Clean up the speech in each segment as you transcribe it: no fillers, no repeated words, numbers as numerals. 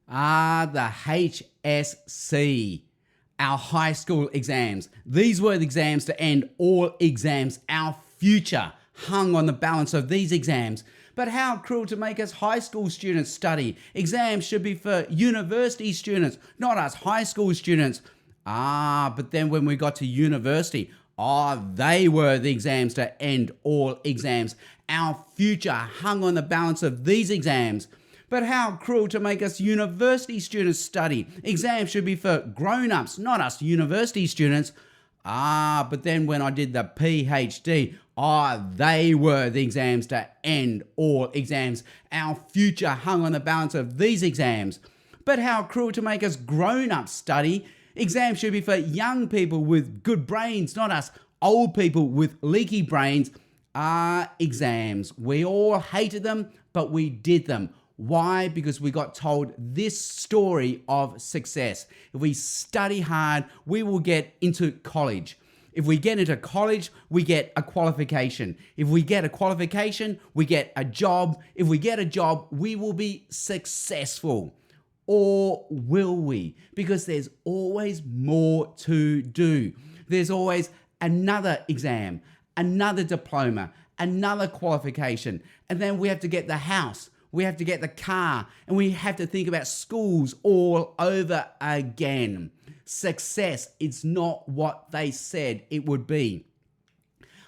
The HSC, our high school exams. These were the exams to end all exams. Our future hung on the balance of these exams. But how cruel to make us high school students study. Exams should be for university students, not us high school students. But then when we got to university, they were the exams to end all exams. Our future hung on the balance of these exams. But how cruel to make us university students study. Exams should be for grown-ups, not us university students. But then when I did the PhD, they were the exams to end all exams. Our future hung on the balance of these exams. But how cruel to make us grown-ups study. Exams should be for young people with good brains, not us old people with leaky brains. Exams. We all hated them, but we did them. Why? Because we got told this story of success. If we study hard, we will get into college. If we get into college, we get a qualification. If we get a qualification, we get a job. If we get a job, we will be successful. Or will we? Because there's always more to do. There's always another exam, another diploma, another qualification. And then we have to get the house. We have to get the car, and we have to think about schools all over again. Success is not what they said it would be.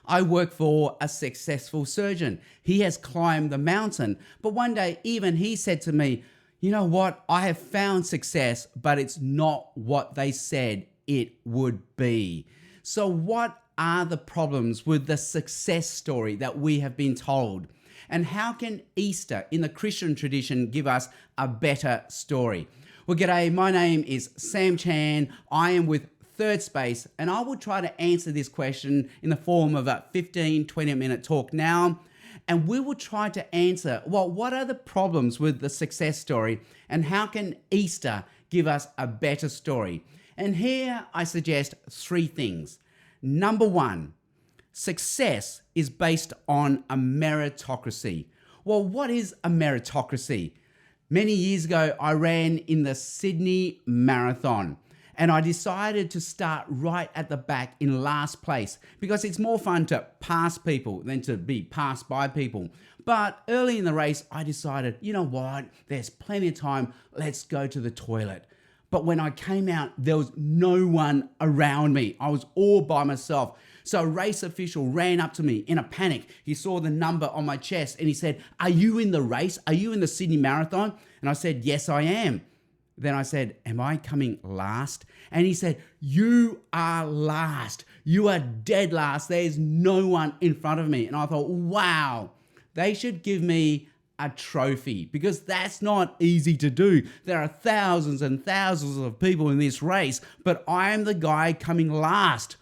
I work for a successful surgeon. He has climbed the mountain, but one day even he said to me, you know what? I have found success, but it's not what they said it would be. So what are the problems with the success story that we have been told? And how can Easter in the Christian tradition give us a better story? Well, g'day, my name is Sam Chan. I am with Third Space, and I will try to answer this question in the form of a 15-20 minute talk now. And we will try to answer, what are the problems with the success story, and how can Easter give us a better story? And here I suggest three things. Number one, success is based on a meritocracy. Well, what is a meritocracy? Many years ago, I ran in the Sydney Marathon, and I decided to start right at the back in last place because it's more fun to pass people than to be passed by people. But early in the race, I decided, you know what? There's plenty of time. Let's go to the toilet. But when I came out, there was no one around me. I was all by myself. So a race official ran up to me in a panic. He saw the number on my chest and he said, "Are you in the race? Are you in the Sydney Marathon?" And I said, "Yes, I am." Then I said, "Am I coming last?" And he said, "You are last. You are dead last. There's no one in front of me." And I thought, wow, they should give me a trophy because that's not easy to do. There are thousands and thousands of people in this race, but I am the guy coming last.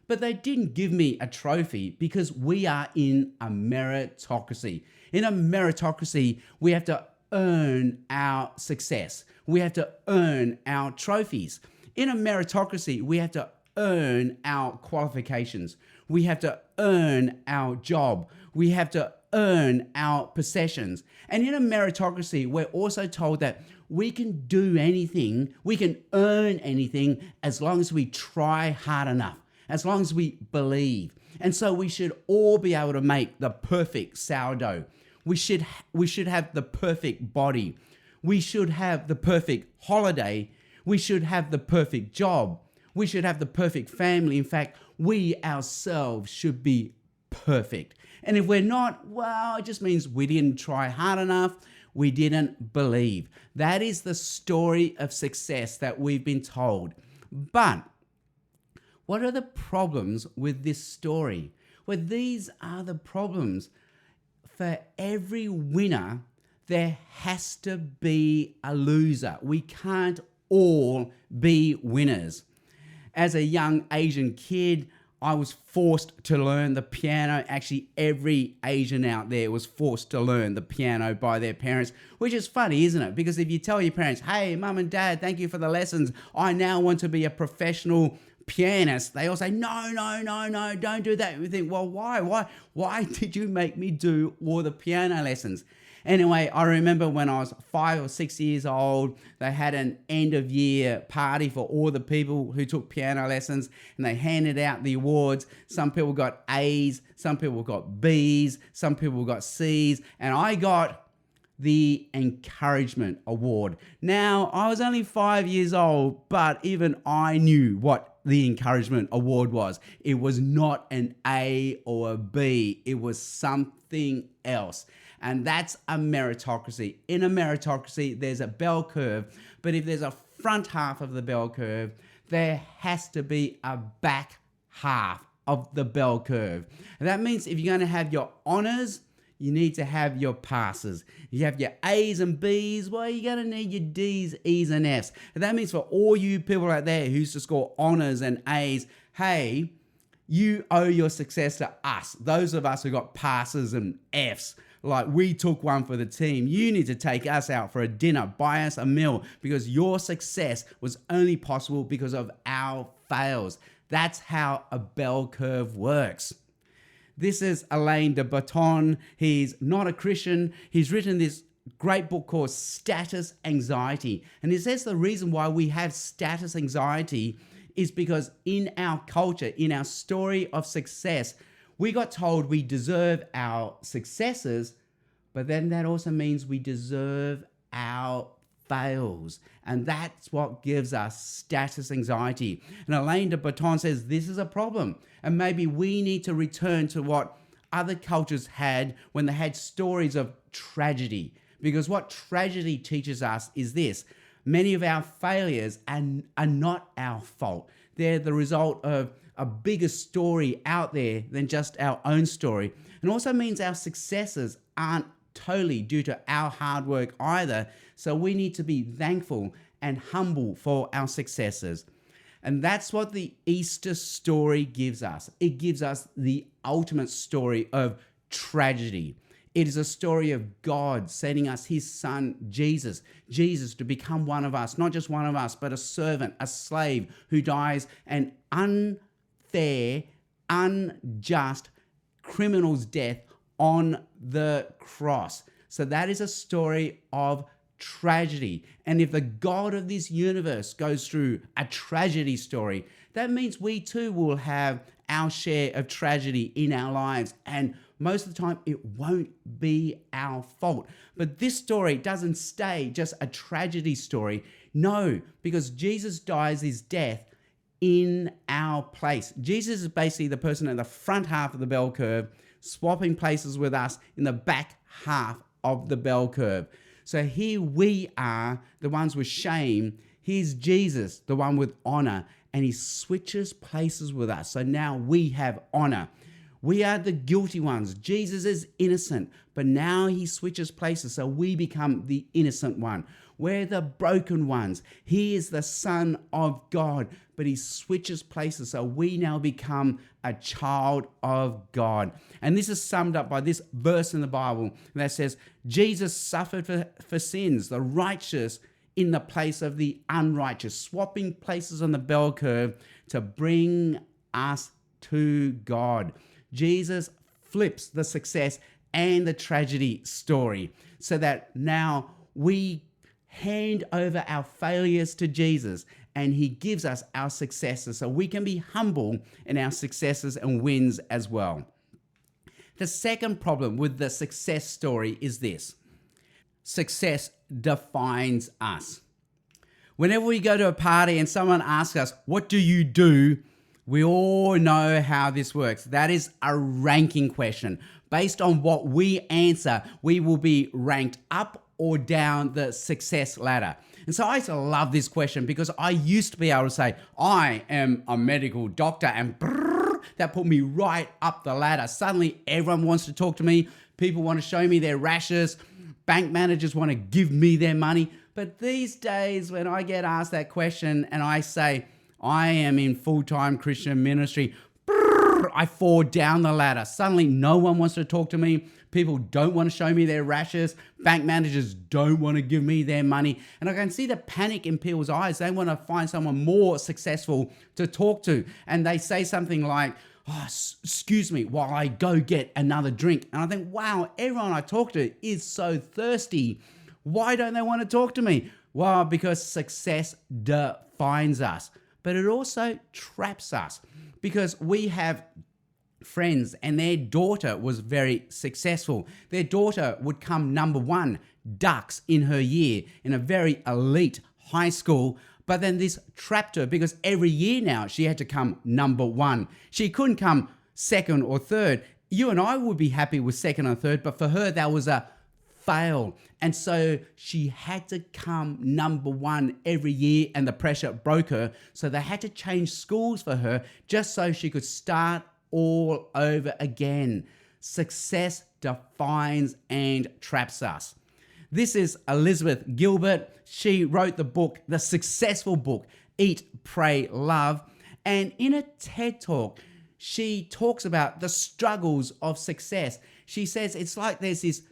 But they didn't give me a trophy because we are in a meritocracy. In a meritocracy, we have to earn our success. We have to earn our trophies. In a meritocracy, we have to earn our qualifications. We have to earn our job. We have to earn our possessions. And in a meritocracy, we're also told that we can do anything, we can earn anything as long as we try hard enough, as long as we believe. And so we should all be able to make the perfect sourdough. We should have the perfect body. We should have the perfect holiday. We should have the perfect job. We should have the perfect family. In fact, we ourselves should be perfect. And if we're not, well, it just means we didn't try hard enough. We didn't believe. That is the story of success that we've been told. But what are the problems with this story? Well, these are the problems. For every winner, there has to be a loser. We can't all be winners. As a young Asian kid, I was forced to learn the piano. Actually, every Asian out there was forced to learn the piano by their parents, which is funny, isn't it? Because if you tell your parents, "Hey, mum and dad, thank you for the lessons. I now want to be a professional pianist," they all say, no, don't do that. We think, well, why did you make me do all the piano lessons? Anyway, I remember when I was 5 or 6 years old, they had an end of year party for all the people who took piano lessons, and they handed out the awards. Some people got A's, some people got B's, some people got C's, and I got the Encouragement Award. Now, I was only 5 years old, but even I knew what the Encouragement Award was. It was not an A or a B. It was something else. And that's a meritocracy. In a meritocracy, there's a bell curve, but if there's a front half of the bell curve, there has to be a back half of the bell curve. And that means if you're going to have your honors, you need to have your passes. You have your A's and B's, well, you're going to need your D's, E's, and F's. And that means for all you people out there who used to score honors and A's, hey, you owe your success to us. Those of us who got passes and F's, like we took one for the team. You need to take us out for a dinner, buy us a meal, because your success was only possible because of our fails. That's how a bell curve works. This is Alain de Botton. He's not a Christian. He's written this great book called Status Anxiety. And he says the reason why we have status anxiety is because in our culture, in our story of success, we got told we deserve our successes, but then that also means we deserve our fails. And that's what gives us status anxiety. And Alain de Botton says this is a problem. And maybe we need to return to what other cultures had when they had stories of tragedy. Because what tragedy teaches us is this: many of our failures are not our fault. They're the result of a bigger story out there than just our own story. And also means our successes aren't totally due to our hard work either. So we need to be thankful and humble for our successes. And that's what the Easter story gives us. It gives us the ultimate story of tragedy. It is a story of God sending us his son, Jesus to become one of us, not just one of us, but a servant, a slave who dies an unfair, unjust criminal's death on the cross. So that is a story of tragedy. And if the God of this universe goes through a tragedy story, that means we too will have our share of tragedy in our lives. And most of the time, it won't be our fault. But this story doesn't stay just a tragedy story. No, because Jesus dies his death in our place. Jesus is basically the person at the front half of the bell curve, swapping places with us in the back half of the bell curve. So here we are, the ones with shame. Here's Jesus, the one with honor, and he switches places with us. So now we have honor. We are the guilty ones. Jesus is innocent, but now he switches places, so we become the innocent one. We're the broken ones. He is the Son of God, but he switches places, so we now become a child of God. And this is summed up by this verse in the Bible that says, Jesus suffered for sins, the righteous in the place of the unrighteous, swapping places on the bell curve to bring us to God. Jesus flips the success and the tragedy story so that now we hand over our failures to Jesus and he gives us our successes so we can be humble in our successes and wins as well. The second problem with the success story is this: success defines us. Whenever we go to a party and someone asks us, "What do you do?" we all know how this works. That is a ranking question. Based on what we answer, we will be ranked up or down the success ladder. And so I used to love this question because I used to be able to say, I am a medical doctor, and that put me right up the ladder. Suddenly everyone wants to talk to me. People want to show me their rashes. Bank managers want to give me their money. But these days when I get asked that question and I say, I am in full-time Christian ministry, I fall down the ladder. Suddenly no one wants to talk to me. People don't want to show me their rashes. Bank managers don't want to give me their money. And I can see the panic in people's eyes. They want to find someone more successful to talk to. And they say something like, oh, excuse me while I go get another drink. And I think, wow, everyone I talk to is so thirsty. Why don't they want to talk to me? Well, because success defines us, but it also traps us, because we have friends and their daughter was very successful. Their daughter would come number one, ducks in her year in a very elite high school. But then this trapped her, because every year now she had to come number one. She couldn't come second or third. You and I would be happy with second or third, but for her that was a fail. And so she had to come number one every year, and the pressure broke her. So they had to change schools for her just so she could start all over again. Success defines and traps us. This is Elizabeth Gilbert. She wrote the book, the successful book, Eat, Pray, Love. And in a TED Talk, she talks about the struggles of success. She says it's like there's this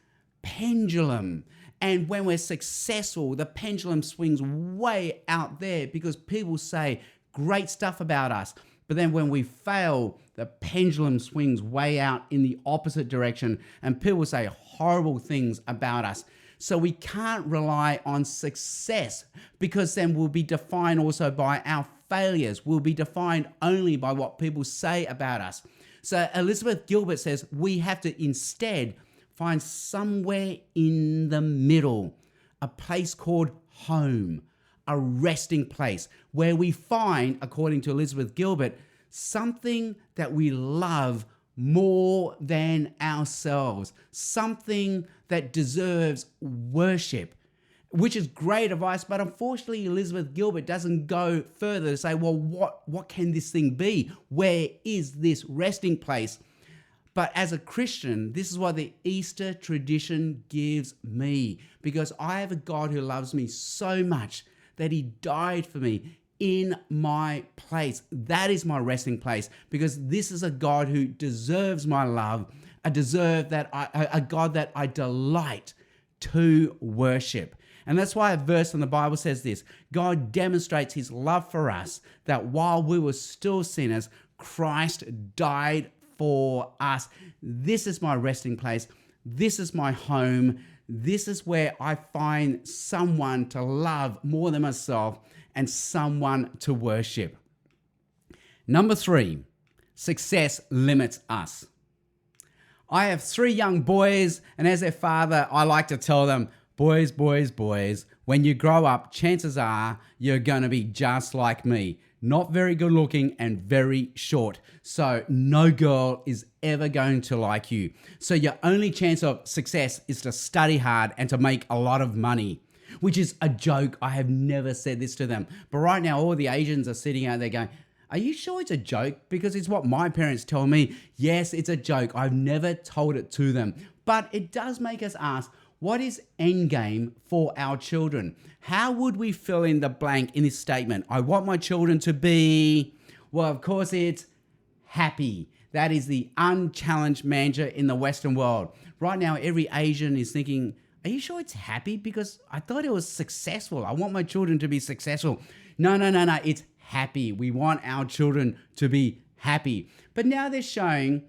pendulum. And when we're successful, the pendulum swings way out there because people say great stuff about us. But then when we fail, the pendulum swings way out in the opposite direction and people say horrible things about us. So we can't rely on success, because then we'll be defined also by our failures. We'll be defined only by what people say about us. So Elizabeth Gilbert says we have to instead find somewhere in the middle, a place called home, a resting place where we find, according to Elizabeth Gilbert, something that we love more than ourselves, something that deserves worship, which is great advice. But unfortunately, Elizabeth Gilbert doesn't go further to say, well, what can this thing be? Where is this resting place? But as a Christian, this is what the Easter tradition gives me, because I have a God who loves me so much that he died for me in my place. That is my resting place, because this is a God who deserves my love, a God that I delight to worship. And that's why a verse in the Bible says this: God demonstrates his love for us, that while we were still sinners, Christ died for us. This is my resting place. This is my home. This is where I find someone to love more than myself and someone to worship. Number 3, success limits us. I have 3 young boys, and as their father, I like to tell them, boys, when you grow up, chances are you're going to be just like me. Not very good looking and very short. So no girl is ever going to like you. So your only chance of success is to study hard and to make a lot of money, which is a joke. I have never said this to them. But right now, all the Asians are sitting out there going, are you sure it's a joke? Because it's what my parents tell me. Yes, it's a joke. I've never told it to them. But it does make us ask, what is endgame for our children? How would we fill in the blank in this statement? I want my children to be, well, of course, it's happy. That is the unchallenged mantra in the Western world. Right now, every Asian is thinking, are you sure it's happy? Because I thought it was successful. I want my children to be successful. No, it's happy. We want our children to be happy. But now they're showing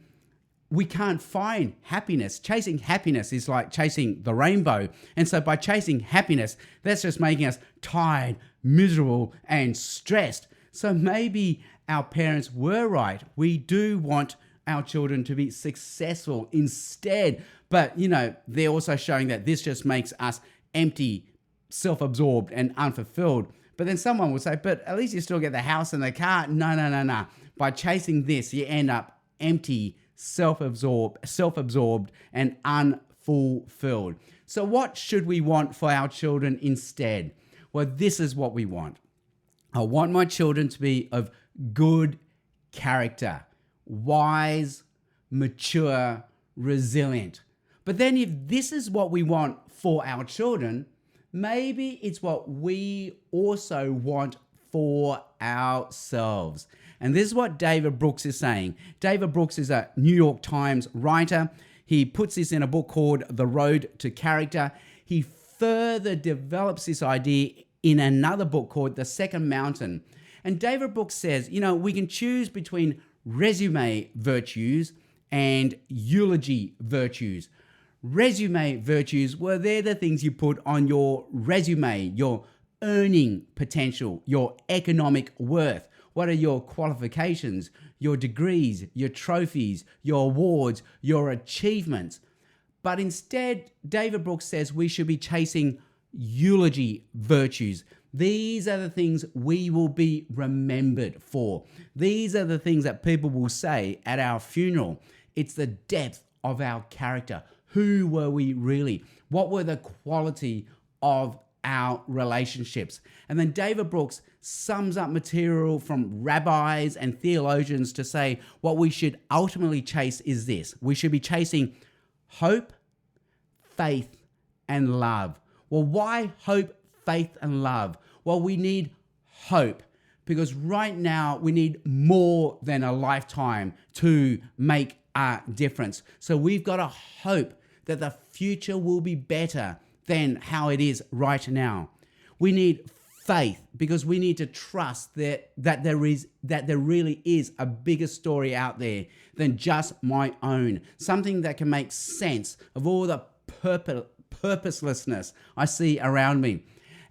we can't find happiness. Chasing happiness is like chasing the rainbow. And so by chasing happiness, that's just making us tired, miserable, and stressed. So maybe our parents were right. We do want our children to be successful instead. But, they're also showing that this just makes us empty, self-absorbed, and unfulfilled. But then someone would say, but at least you still get the house and the car. No. By chasing this, you end up empty, self-absorbed, and unfulfilled. So what should we want for our children instead? Well, this is what we want. I want my children to be of good character, wise, mature, resilient. But then if this is what we want for our children, maybe it's what we also want for ourselves. And this is what David Brooks is saying. David Brooks is a New York Times writer. He puts this in a book called The Road to Character. He further develops this idea in another book called The Second Mountain. And David Brooks says, we can choose between resume virtues and eulogy virtues. Resume virtues, well, they're the things you put on your resume, your earning potential, your economic worth. What are your qualifications, your degrees, your trophies, your awards, your achievements? But instead, David Brooks says we should be chasing eulogy virtues. These are the things we will be remembered for. These are the things that people will say at our funeral. It's the depth of our character. Who were we really? What were the quality of our relationships? And then David Brooks sums up material from rabbis and theologians to say what we should ultimately chase is this. We should be chasing hope, faith, and love. Well, why hope, faith, and love? Well, we need hope because right now we need more than a lifetime to make a difference. So we've got to hope that the future will be better than how it is right now. We need faith because we need to trust that there really is a bigger story out there than just my own. Something that can make sense of all the purposelessness I see around me.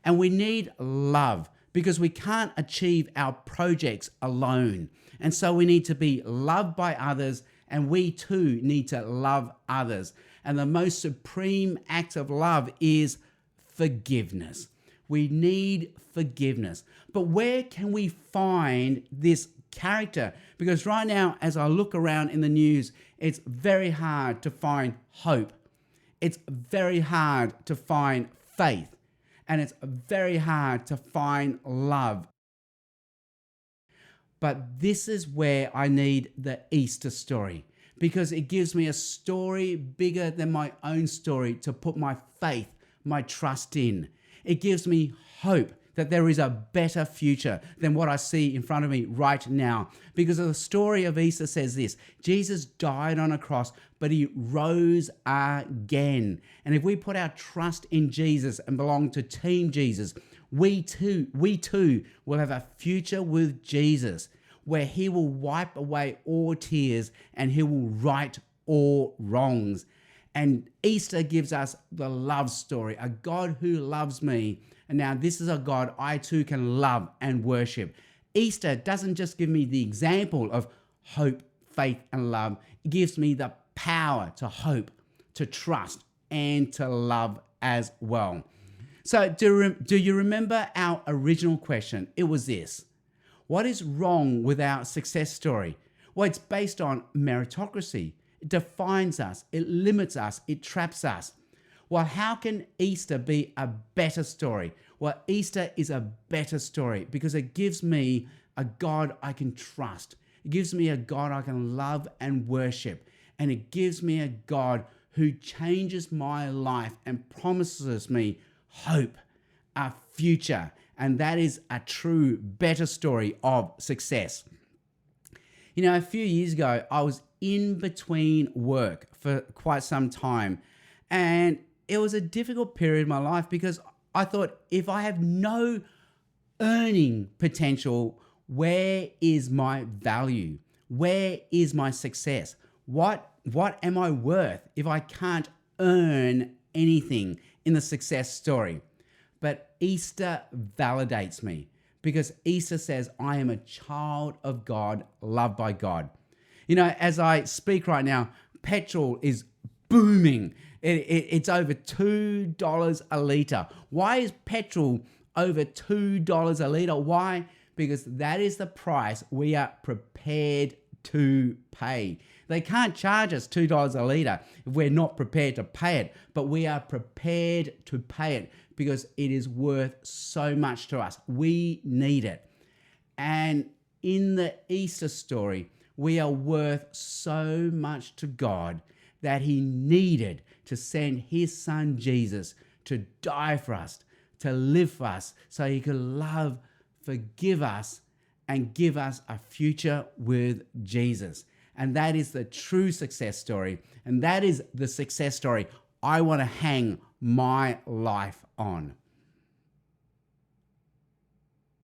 And we need love because we can't achieve our projects alone. And so we need to be loved by others, and we too need to love others. And the most supreme act of love is forgiveness. We need forgiveness. But where can we find this character? Because right now, as I look around in the news, it's very hard to find hope. It's very hard to find faith. And it's very hard to find love. But this is where I need the Easter story, because it gives me a story bigger than my own story to put my faith, my trust in. It gives me hope that there is a better future than what I see in front of me right now. Because the story of Easter says this: Jesus died on a cross, but he rose again. And if we put our trust in Jesus and belong to Team Jesus, we too will have a future with Jesus, where he will wipe away all tears and he will right all wrongs. And Easter gives us the love story, a God who loves me. And now this is a God I too can love and worship. Easter doesn't just give me the example of hope, faith, and love. It gives me the power to hope, to trust, and to love as well. So do you remember our original question? It was this: what is wrong with our success story? Well, it's based on meritocracy. It defines us, it limits us, it traps us. Well, how can Easter be a better story? Well, Easter is a better story because it gives me a God I can trust. It gives me a God I can love and worship. And it gives me a God who changes my life and promises me hope, a future. And that is a true, better story of success. You know, a few years ago, I was in between work for quite some time. And it was a difficult period in my life because I thought, if I have no earning potential, where is my value? Where is my success? What am I worth if I can't earn anything in the success story? But Easter validates me because Easter says I am a child of God, loved by God. You know, as I speak right now, petrol is booming. It's over $2 a litre. Why is petrol over $2 a litre? Why? Because that is the price we are prepared to pay. They can't charge us $2 a litre if we're not prepared to pay it, but we are prepared to pay it because it is worth so much to us. We need it. And in the Easter story, we are worth so much to God that he needed to send his son Jesus to die for us, to live for us, so he could love, forgive us, and give us a future with Jesus. And that is the true success story. And that is the success story I want to hang my life on.